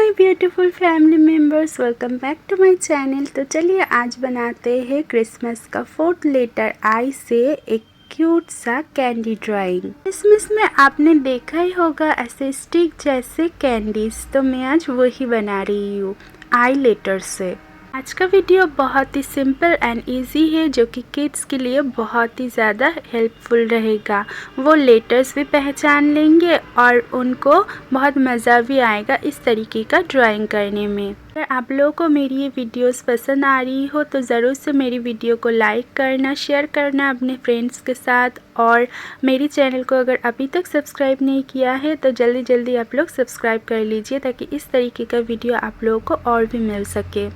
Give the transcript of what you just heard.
My beautiful family members, welcome back to my channel. तो चलिए आज बनाते हैं क्रिसमस का 4th लेटर आई से एक क्यूट सा कैंडी ड्राइंग। क्रिसमस में आपने देखा ही होगा ऐसे स्टिक जैसे कैंडीज, तो मैं आज वही बना रही हूँ आई लेटर से। आज का वीडियो बहुत ही सिंपल एंड इजी है, जो कि किड्स के लिए बहुत ही ज़्यादा हेल्पफुल रहेगा। वो लेटर्स भी पहचान लेंगे और उनको बहुत मज़ा भी आएगा इस तरीके का ड्राइंग करने में। अगर आप लोगों को मेरी ये वीडियोस पसंद आ रही हो तो ज़रूर से मेरी वीडियो को लाइक करना, शेयर करना अपने फ्रेंड्स के साथ, और मेरी चैनल को अगर अभी तक सब्सक्राइब नहीं किया है तो जल्दी जल्दी आप लोग सब्सक्राइब कर लीजिए, ताकि इस तरीके का वीडियो आप लोगों को और भी मिल सके।